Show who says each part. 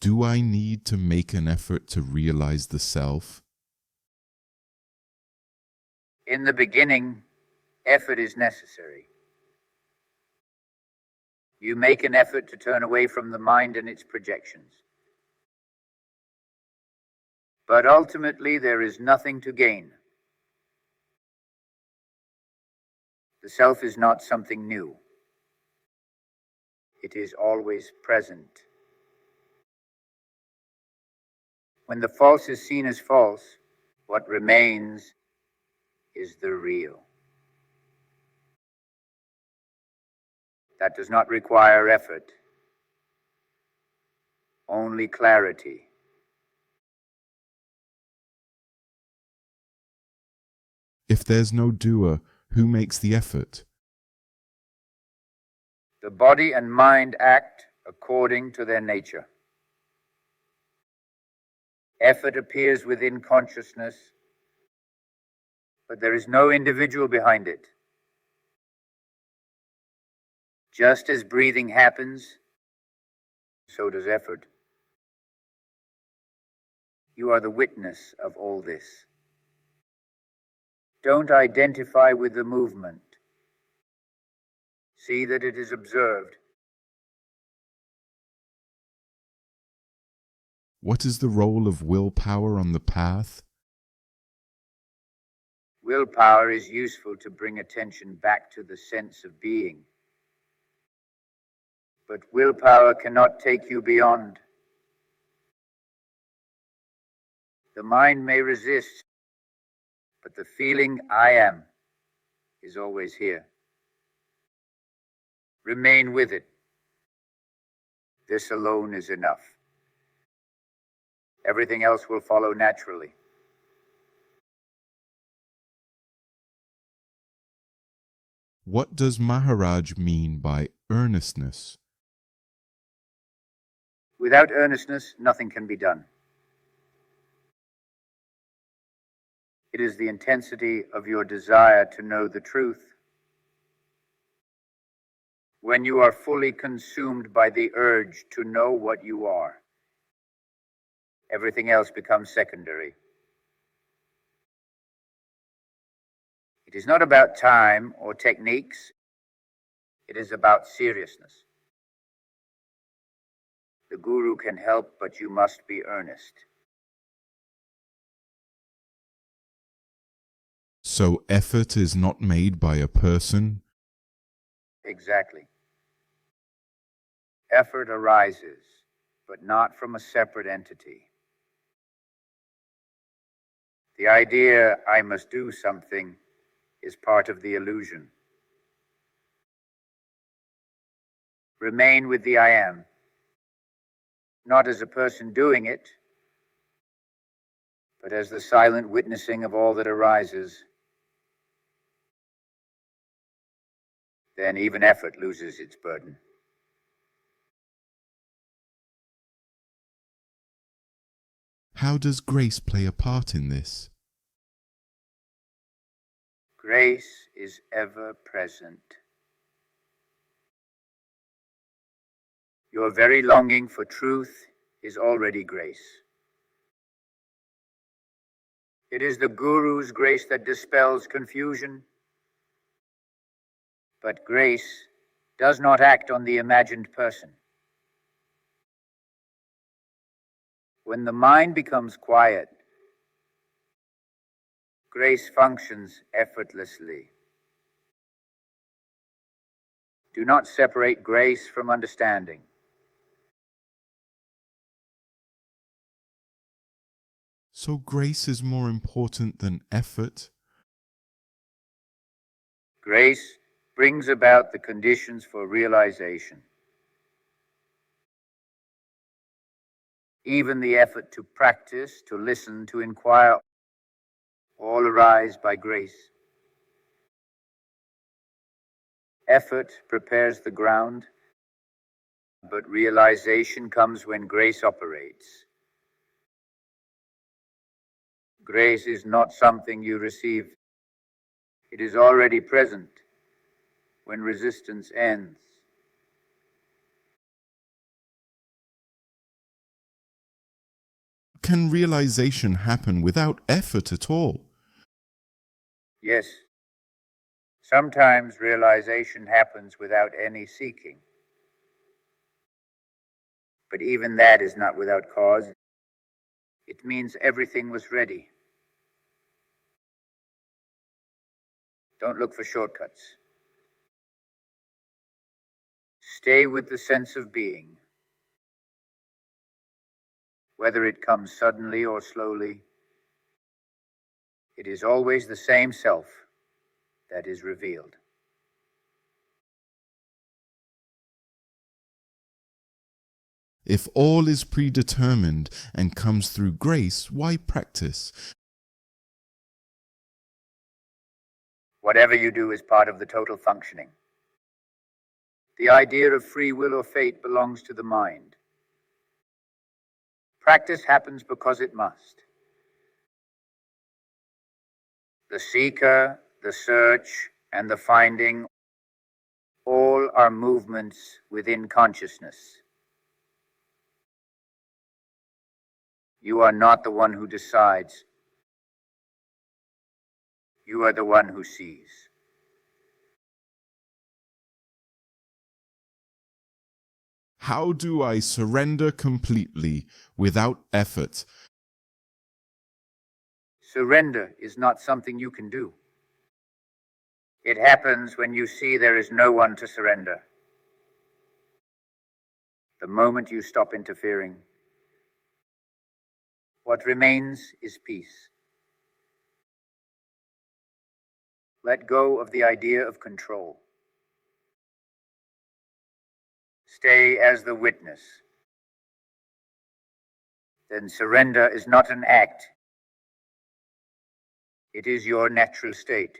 Speaker 1: Do I need to make an effort to realize the self?
Speaker 2: In the beginning, effort is necessary. You make an effort to turn away from the mind and its projections. But ultimately, there is nothing to gain. The self is not something new. It is always present. When the false is seen as false, what remains is the real. That does not require effort, only clarity.
Speaker 1: If there's no doer, who makes the effort?
Speaker 2: The body and mind act according to their nature. Effort appears within consciousness, but there is no individual behind it. Just as breathing happens, so does effort. You are the witness of all this. Don't identify with the movement. See that it is observed.
Speaker 1: What is the role of willpower on the path?
Speaker 2: Willpower is useful to bring attention back to the sense of being. But willpower cannot take you beyond. The mind may resist, but the feeling I am is always here. Remain with it. This alone is enough. Everything else will follow naturally.
Speaker 1: What does Maharaj mean by earnestness?
Speaker 2: Without earnestness, nothing can be done. It is the intensity of your desire to know the truth. When you are fully consumed by the urge to know what you are, everything else becomes secondary. It is not about time or techniques. It is about seriousness. The guru can help, but you must be earnest.
Speaker 1: So effort is not made by a person?
Speaker 2: Exactly. Effort arises, but not from a separate entity. The idea, I must do something, is part of the illusion. Remain with the I am, not as a person doing it, but as the silent witnessing of all that arises. Then even effort loses its burden.
Speaker 1: How does grace play a part in this?
Speaker 2: Grace is ever present. Your very longing for truth is already grace. It is the Guru's grace that dispels confusion. But grace does not act on the imagined person. When the mind becomes quiet, grace functions effortlessly. Do not separate grace from understanding.
Speaker 1: So grace is more important than effort?
Speaker 2: Grace brings about the conditions for realization. Even the effort to practice, to listen, to inquire, all arise by grace. Effort prepares the ground, but realization comes when grace operates. Grace is not something you receive. It is already present when resistance ends.
Speaker 1: can realization happen without effort at all?
Speaker 2: Yes, sometimes realization happens without any seeking. But even that is not without cause. It means everything was ready. Don't look for shortcuts. Stay with the sense of being. Whether it comes suddenly or slowly, it is always the same self that is revealed.
Speaker 1: If all is predetermined and comes through grace, why practice?
Speaker 2: Whatever you do is part of the total functioning. The idea of free will or fate belongs to the mind. Practice happens because it must. The seeker, the search, and the finding, all are movements within consciousness. You are not the one who decides. You are the one who sees.
Speaker 1: How do I surrender completely without effort?
Speaker 2: Surrender is not something you can do. It happens when you see there is no one to surrender. The moment you stop interfering, what remains is peace. Let go of the idea of control. Stay as the witness. Then surrender is not an act. It is your natural state.